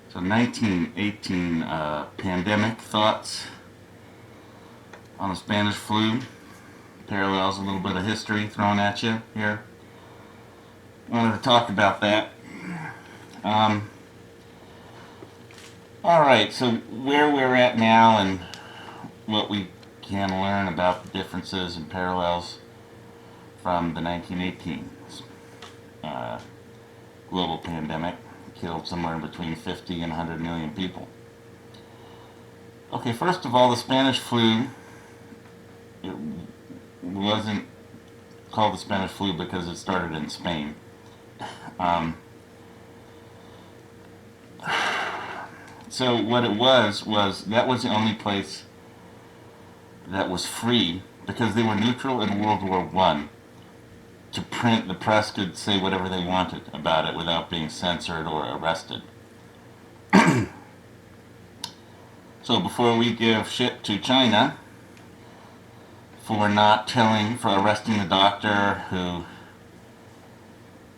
So 1918 pandemic thoughts on the Spanish flu. Parallels, a little bit of history thrown at you here. Wanted to talk about that. Um, all right, so where we're at now and what we can learn about the differences and parallels from the 1918 uh, global pandemic killed somewhere in between 50 and 100 million people. Okay, first of all, the Spanish flu, it wasn't called the Spanish flu because it started in Spain. Um, so what it was that was the only place that was free because they were neutral in World War One. To print, the press could say whatever they wanted about it without being censored or arrested. So before we give shit to China for for arresting the doctor who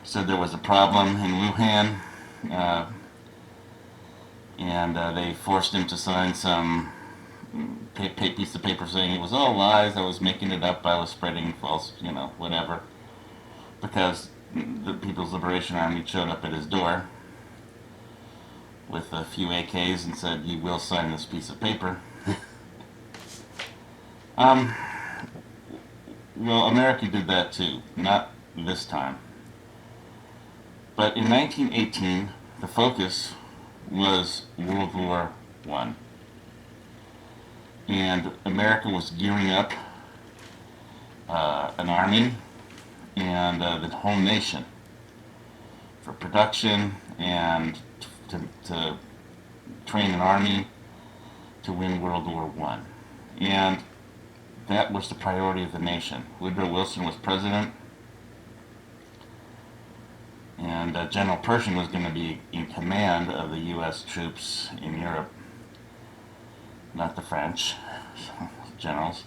said there was a problem in Wuhan, uh, and they forced him to sign some piece of paper saying it was all lies, I was making it up, I was spreading false, whatever, because the People's Liberation Army showed up at his door with a few AKs and said, you will sign this piece of paper. um, well, America did that too, not this time. But in 1918, the focus was World War One, and America was gearing up an army and the whole nation for production and to train an army to win World War One, and that was the priority of the nation. Woodrow Wilson was president, and General Pershing was going to be in command of the U.S. troops in Europe, not the French generals.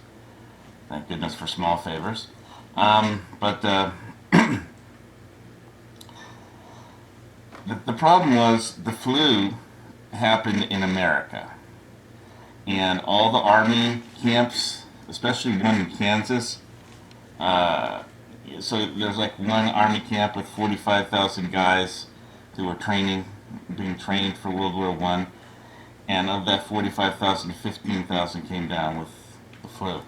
Thank goodness for small favors. But the problem was the flu happened in America, and all the army camps, especially one in Kansas. So there's like one army camp with 45,000 guys who were being trained for World War One, and of that 45,000, 15,000 came down with the flu.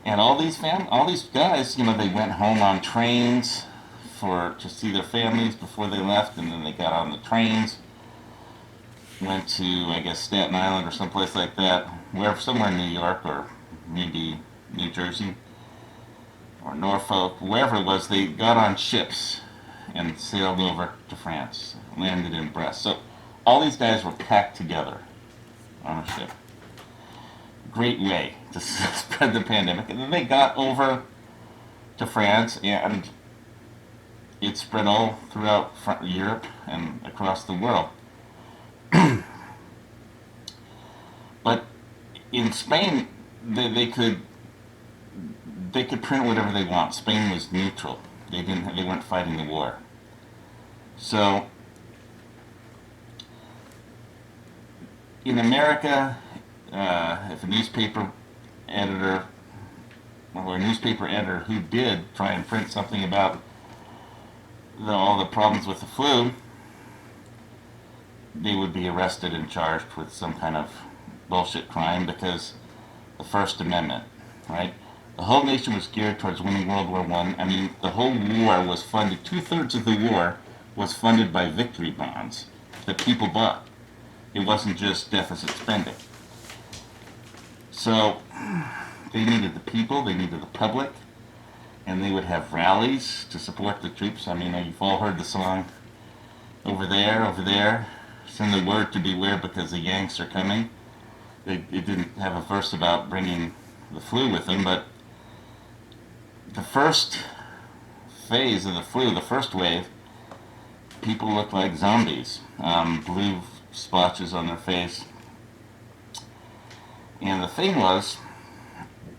And all these guys, they went home on trains to see their families before they left, and then they got on the trains, went to, I guess, Staten Island or someplace like that, somewhere in New York or maybe New Jersey or Norfolk, wherever it was. They got on ships and sailed over to France, landed in Brest. So all these guys were packed together on a ship. Great way to spread the pandemic. And then they got over to France, and it spread all throughout Europe and across the world. But in Spain, they could print whatever they want. Spain was neutral. They weren't fighting the war. So in America, if a newspaper editor who did try and print something about all the problems with the flu, they would be arrested and charged with some kind of bullshit crime because the First Amendment, right? The whole nation was geared towards winning World War One. I mean, the whole war was funded. 2/3 of the war was funded by victory bonds that people bought. It wasn't just deficit spending. So they needed the people, they needed the public, and they would have rallies to support the troops. I mean, you've all heard the song, over there, send the word to beware because the Yanks are coming. It didn't have a verse about bringing the flu with them, but the first phase of the flu, the first wave, people looked like zombies, blue splotches on their face. And the thing was,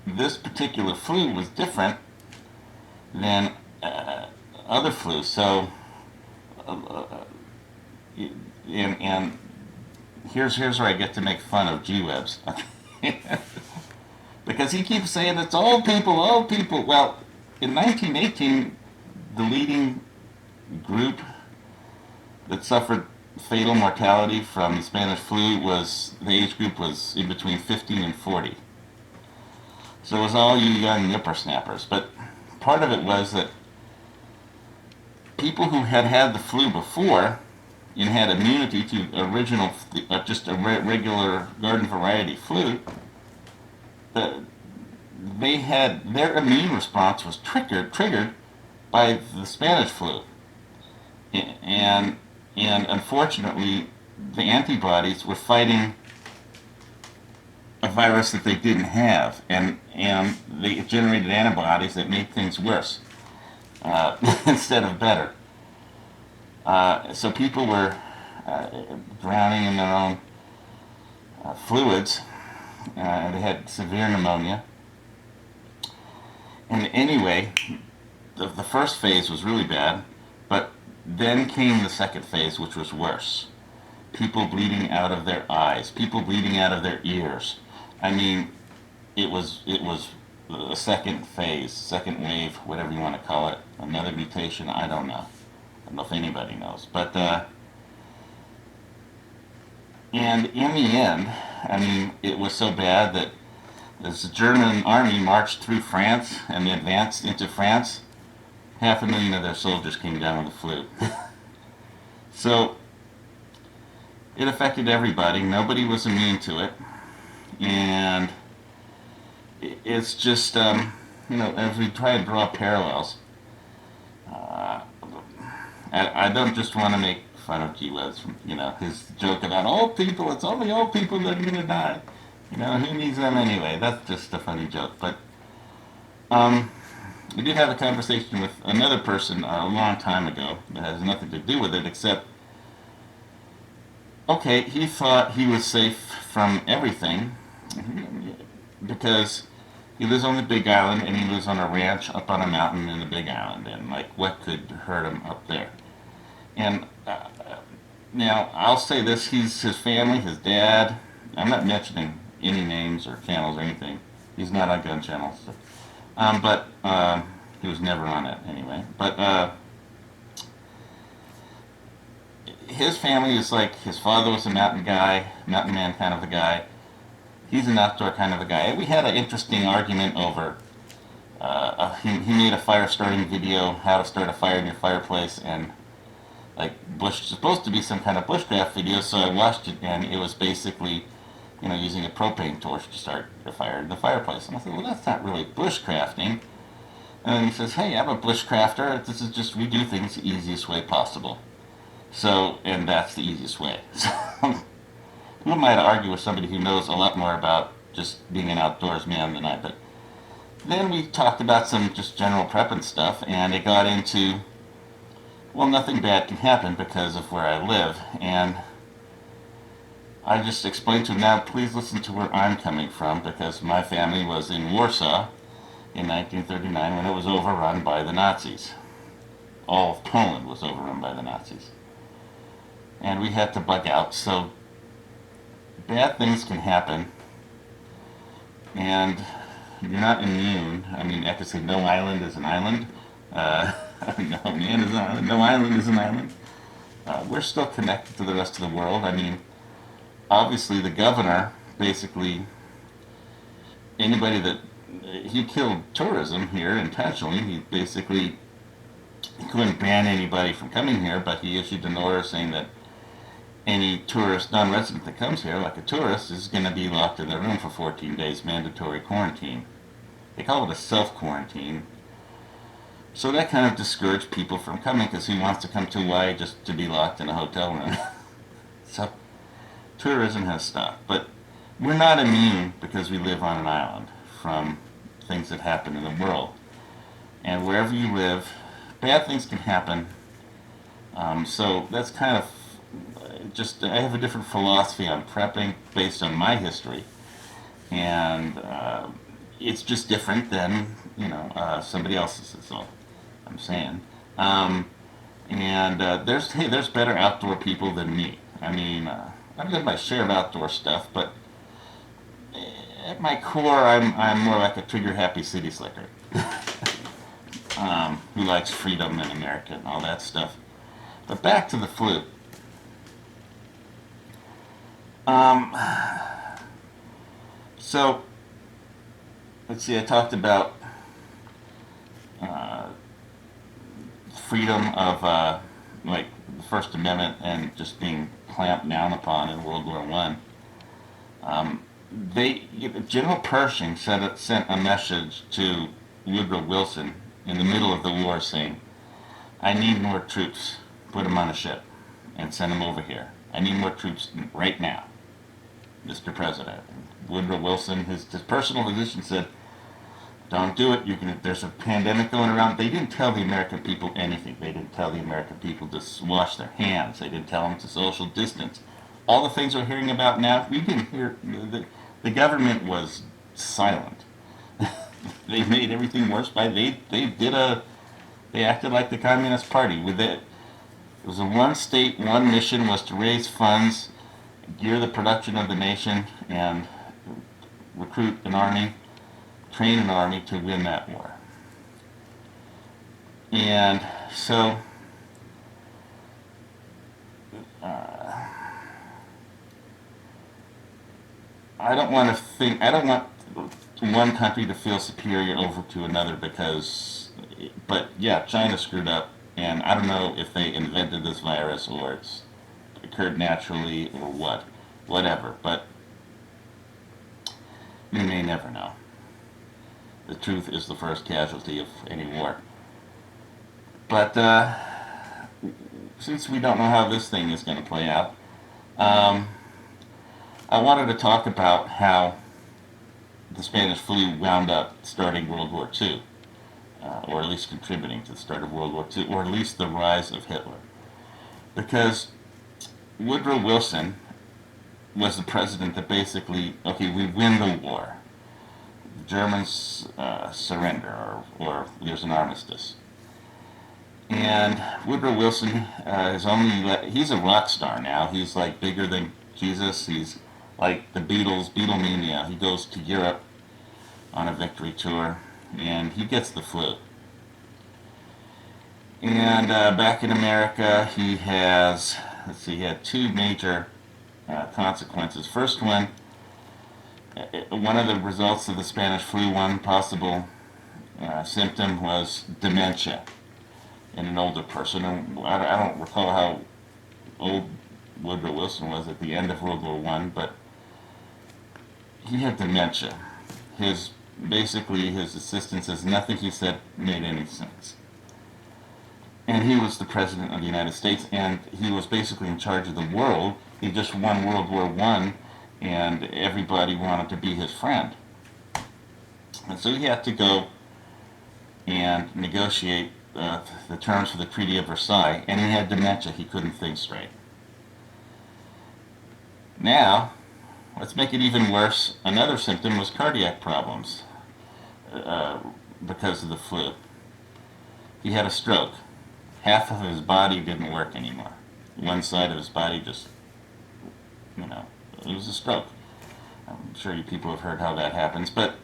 this particular flu was different than other flus. So and here's where I get to make fun of G-Webs. Because he keeps saying it's old people, old people. Well, in 1918, the leading group that suffered fatal mortality from the Spanish flu was, the age group was in between 15 and 40. So it was all you young whippersnappers. But part of it was that people who had had the flu before and had immunity to original, just a regular garden variety flu, they had, their immune response was triggered by the Spanish flu. And unfortunately, the antibodies were fighting a virus that they didn't have, and they generated antibodies that made things worse instead of better. So people were drowning in their own fluids. They had severe pneumonia. And anyway, the first phase was really bad, but then came the second phase, which was worse. People bleeding out of their eyes, people bleeding out of their ears. I mean, it was a second phase, second wave, whatever you want to call it, another mutation. I don't know. I don't know if anybody knows. But and in the end, I mean, it was so bad that as the German army marched through France and advanced into France, 500,000 of their soldiers came down with the flu. So it affected everybody. Nobody was immune to it. And it's just, as we try to draw parallels, I don't just want to make fun of G-Webs, his joke about old people, it's only old people that are going to die. Who needs them anyway? That's just a funny joke. But we did have a conversation with another person a long time ago that has nothing to do with it, except, okay, he thought he was safe from everything because he lives on the Big Island and he lives on a ranch up on a mountain in the Big Island, and what could hurt him up there? And now I'll say this: his family, his dad. I'm not mentioning any names or channels or anything. He's not on gun channels, so. But he was never on it anyway. But his family is like, his father was a mountain man kind of a guy. He's an outdoor kind of a guy. We had an interesting argument over, he made a fire starting video, how to start a fire in your fireplace, and supposed to be some kind of bushcraft video, so I watched it, and it was basically, using a propane torch to start a fire in the fireplace. And I said, well, that's not really bushcrafting. And then he says, hey, I'm a bushcrafter. This is just, we do things the easiest way possible. So, and that's the easiest way. So, who am I to argue with somebody who knows a lot more about just being an outdoors man than I? But then we talked about some just general prepping stuff, and it got into, well, nothing bad can happen because of where I live. And I just explained to him, now please listen to where I'm coming from, because my family was in Warsaw in 1939 when it was overrun by the Nazis. All of Poland was overrun by the Nazis. And we had to bug out, so bad things can happen, and you're not immune. I mean, I could say no island is an island. No man is an island. No island is an island. We're still connected to the rest of the world. I mean, obviously the governor, basically, anybody that, he killed tourism here intentionally. He couldn't ban anybody from coming here, but he issued an order saying that any tourist, non-resident that comes here, like a tourist, is going to be locked in their room for 14 days, mandatory quarantine. They call it a self-quarantine. So that kind of discouraged people from coming, because who wants to come to Hawaii just to be locked in a hotel room? So tourism has stopped. But we're not immune, because we live on an island, from things that happen in the world. And wherever you live, bad things can happen. So that's kind of just, I have a different philosophy on prepping based on my history. And it's just different than, somebody else's, is all I'm saying. There's better outdoor people than me. I mean, I've got my share of outdoor stuff, but at my core, I'm more like a trigger-happy city slicker who likes freedom and America and all that stuff. But back to the flu. Um, so, let's see, I talked about uh, freedom of, like, the First Amendment and just being clamped down upon in World War One. General Pershing sent a message to Woodrow Wilson in the middle of the war saying, I need more troops. Put them on a ship and send them over here. I need more troops right now, Mr. President. Woodrow Wilson, his personal physician, said, don't do it. There's a pandemic going around. They didn't tell the American people anything. They didn't tell the American people to wash their hands. They didn't tell them to social distance. All the things we're hearing about now, we didn't hear. The government was silent. They made everything worse by they acted like the Communist Party. With it was a one state, one mission was to raise funds, gear the production of the nation, and recruit an army, train an army to win that war. And so I don't want one country to feel superior over to another but yeah, China screwed up, and I don't know if they invented this virus or it's occurred naturally or whatever, but you may never know. The truth is the first casualty of any war. But since we don't know how this thing is going to play out, I wanted to talk about how the Spanish flu wound up starting World War II, or at least contributing to the start of World War II, or at least the rise of Hitler. Because Woodrow Wilson was the president that basically, okay, we win the war. The Germans surrender, or there's an armistice. And Woodrow Wilson he's a rock star now. He's like bigger than Jesus. He's like the Beatlemania. He goes to Europe on a victory tour, and he gets the flu. And back in America, he had two major consequences. First one of the results of the Spanish flu, one possible symptom was dementia in an older person. And I don't recall how old Woodrow Wilson was at the end of World War One, but he had dementia. His assistant says nothing he said made any sense. And he was the president of the United States, and he was basically in charge of the world. He just won World War One, and everybody wanted to be his friend. And so he had to go and negotiate the terms for the Treaty of Versailles, and he had dementia. He couldn't think straight. Now, let's make it even worse. Another symptom was cardiac problems because of the flu. He had a stroke. Half of his body didn't work anymore. One side of his body just, it was a stroke. I'm sure you people have heard how that happens, but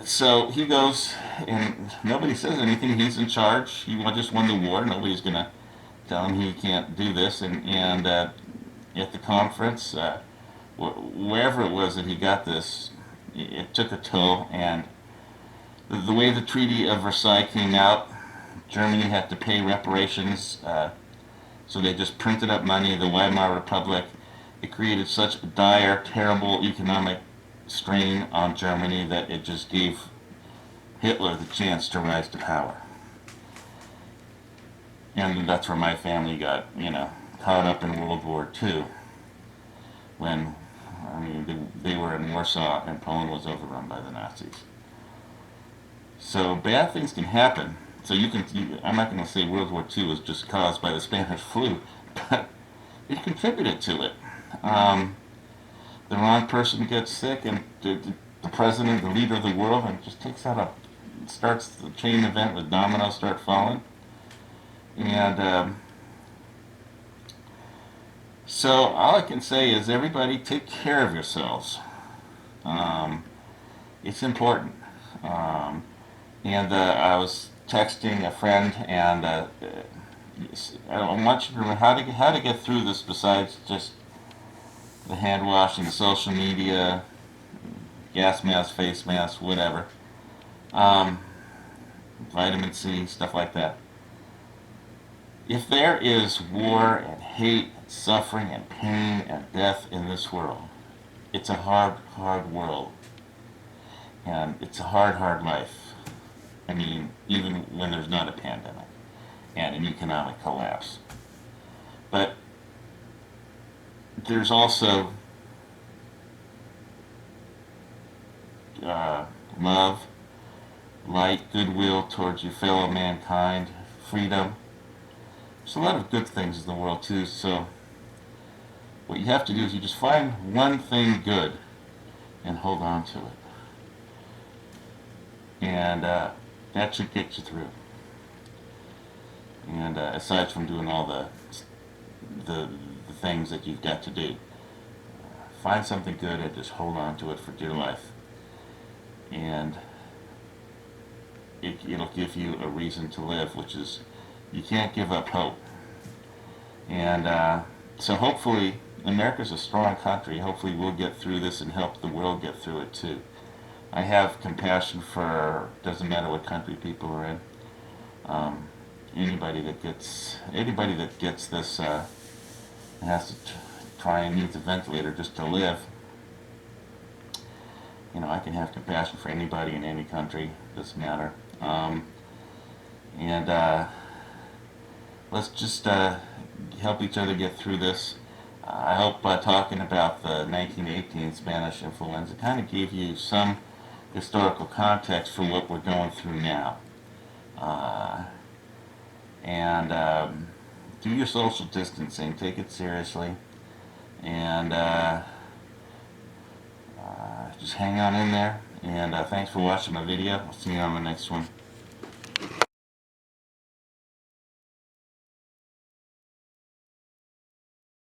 so he goes, and nobody says anything. He's in charge. He just won the war. Nobody's going to tell him he can't do this. And at the conference, wherever it was that he got this, it took a toll. And the way the Treaty of Versailles came out, Germany had to pay reparations, so they just printed up money. The Weimar Republic, it created such a dire, terrible economic strain on Germany that it just gave Hitler the chance to rise to power. And that's where my family got, caught up in World War II, when, they were in Warsaw and Poland was overrun by the Nazis. So bad things can happen. So I'm not going to say World War II was just caused by the Spanish flu, but it contributed to it. The wrong person gets sick, and the president, the leader of the world, and just starts the chain event with dominoes start falling. And So all I can say is everybody take care of yourselves. Um, it's important. Um, and I was texting a friend, and I want you to remember how to get through this besides just the hand washing, the social media, gas mask, face mask, whatever. Um, Vitamin C, stuff like that. If there is war and hate, and suffering and pain and death in this world, it's a hard, hard world. And it's a hard, hard life. I mean, even when there's not a pandemic and an economic collapse. But there's also love, light, goodwill towards your fellow mankind, freedom. There's a lot of good things in the world too, so what you have to do is you just find one thing good and hold on to it. And that should get you through. And aside from doing all the things that you've got to do, find something good and just hold on to it for dear life. And it'll give you a reason to live, which is you can't give up hope. And so hopefully, America's a strong country. Hopefully we'll get through this and help the world get through it too. I have compassion for, doesn't matter what country people are in. Anybody that gets this has to try and use a ventilator just to live. You know, I can have compassion for anybody in any country. Doesn't matter. And let's just help each other get through this. I hope talking about the 1918 Spanish influenza kind of gave you some historical context for what we're going through now. And do your social distancing. Take it seriously. And just hang on in there. And thanks for watching my video. I'll see you on the next one.